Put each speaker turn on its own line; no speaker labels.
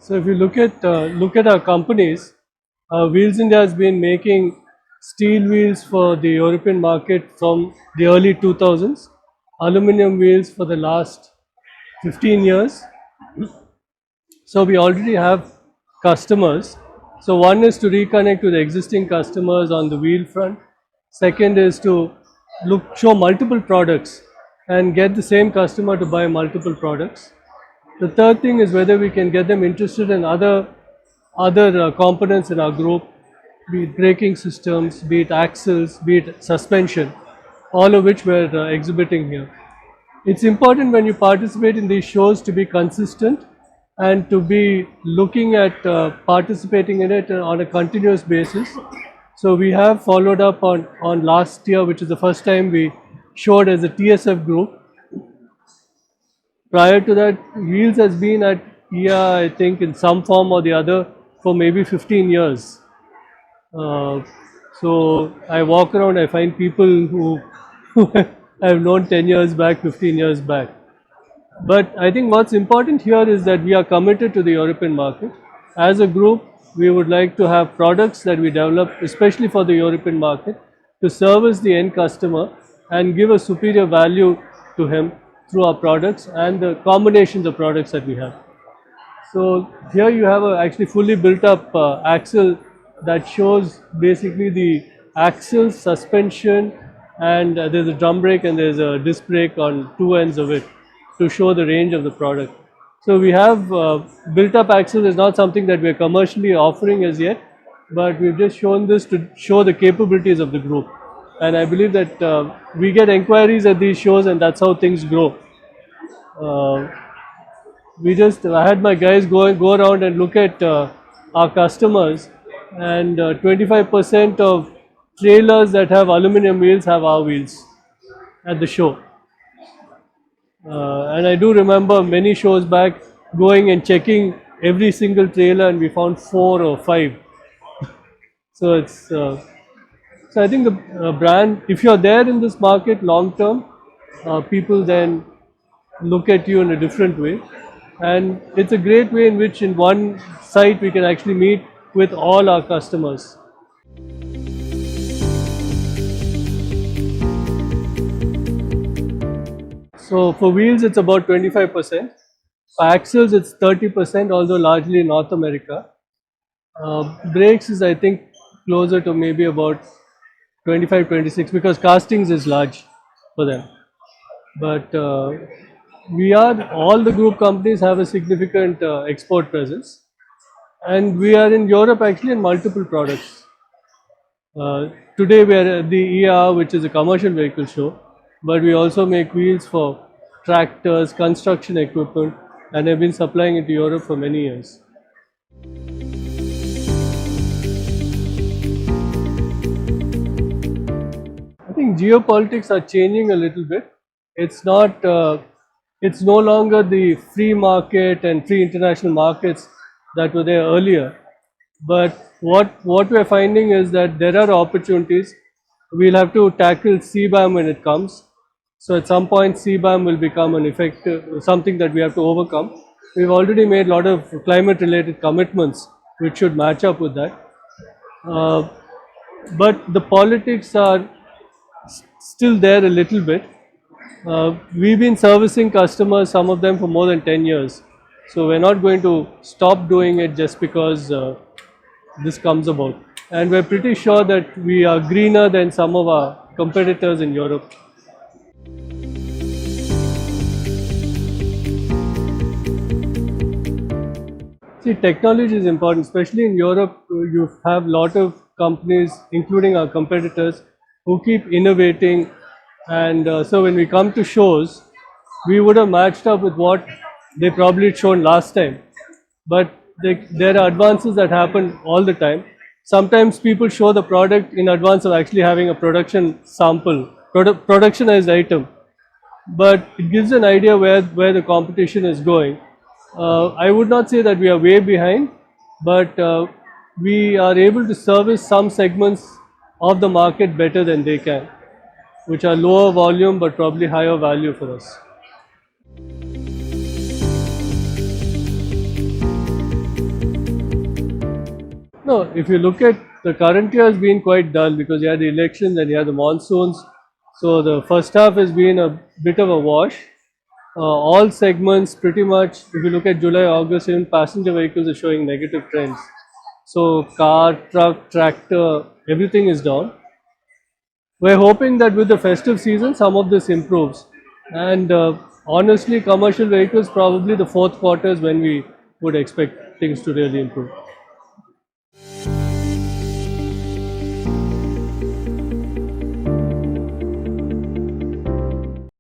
So if you look at our companies, Wheels India has been making steel wheels for the European market from the early 2000s, aluminum wheels for the last 15 years. So we already have customers. So one is to reconnect with existing customers on the wheel front. Second is to show multiple products and get the same customer to buy multiple products. The third thing is whether we can get them interested in other components in our group, be it braking systems, be it axles, be it suspension, all of which we're exhibiting here. It's important when you participate in these shows to be consistent and to be looking at participating in it on a continuous basis. So we have followed up on last year, which is the first time we showed as a TSF group. Prior to that, Wheels has been at IAA, I think, in some form or the other for maybe 15 years. So I walk around, I find people who I've known 10 years back, 15 years back. But I think what's important here is that we are committed to the European market. As a group, we would like to have products that we develop, especially for the European market, to service the end customer and give a superior value to him through our products and the combinations of products that we have. So here you have a actually fully built up axle that shows basically the axle, suspension, and there's a drum brake and there's a disc brake on two ends of it to show the range of the product. So we have built up axle is not something that we're commercially offering as yet, but we've just shown this to show the capabilities of the group. And I believe that we get inquiries at these shows and that's how things grow. I had my guys go around and look at our customers, and 25% of trailers that have aluminum wheels have our wheels at the show. And I do remember many shows back going and checking every single trailer, and we found 4 or 5. So so I think the brand, if you're there in this market long term, people then look at you in a different way. And it's a great way in which in one site we can actually meet with all our customers. So for wheels it's about 25%. For axles it's 30%, although largely North America. Brakes is I think closer to maybe about 25, 26 because castings is large for them. But all the group companies have a significant export presence, and we are in Europe actually in multiple products. Today we are at the ER, which is a commercial vehicle show, but we also make wheels for tractors, construction equipment, and have been supplying it to Europe for many years. I think geopolitics are changing a little bit. It's no longer the free market and free international markets that were there earlier. But what we're finding is that there are opportunities. We'll have to tackle CBAM when it comes. So at some point CBAM will become an effective, something that we have to overcome. We've already made a lot of climate related commitments which should match up with that. But the politics are still there a little bit. We've been servicing customers, some of them for more than 10 years. So we're not going to stop doing it just because this comes about. And we're pretty sure that we are greener than some of our competitors in Europe. See, technology is important, especially in Europe. You have a lot of companies, including our competitors, who keep innovating. And so when we come to shows, we would have matched up with what they probably had shown last time. But there are advances that happen all the time. Sometimes people show the product in advance of actually having a production sample, productionized item. But it gives an idea where the competition is going. I would not say that we are way behind, but we are able to service some segments of the market better than they can, which are lower volume but probably higher value for us. No, if you look at the current year has been quite dull because you had the elections and you had the monsoons. So the first half has been a bit of a wash. All segments pretty much, if you look at July, August, even passenger vehicles are showing negative trends. So car, truck, tractor, everything is down. We're hoping that with the festive season, some of this improves. And honestly, commercial vehicles, probably the fourth quarter is when we would expect things to really improve.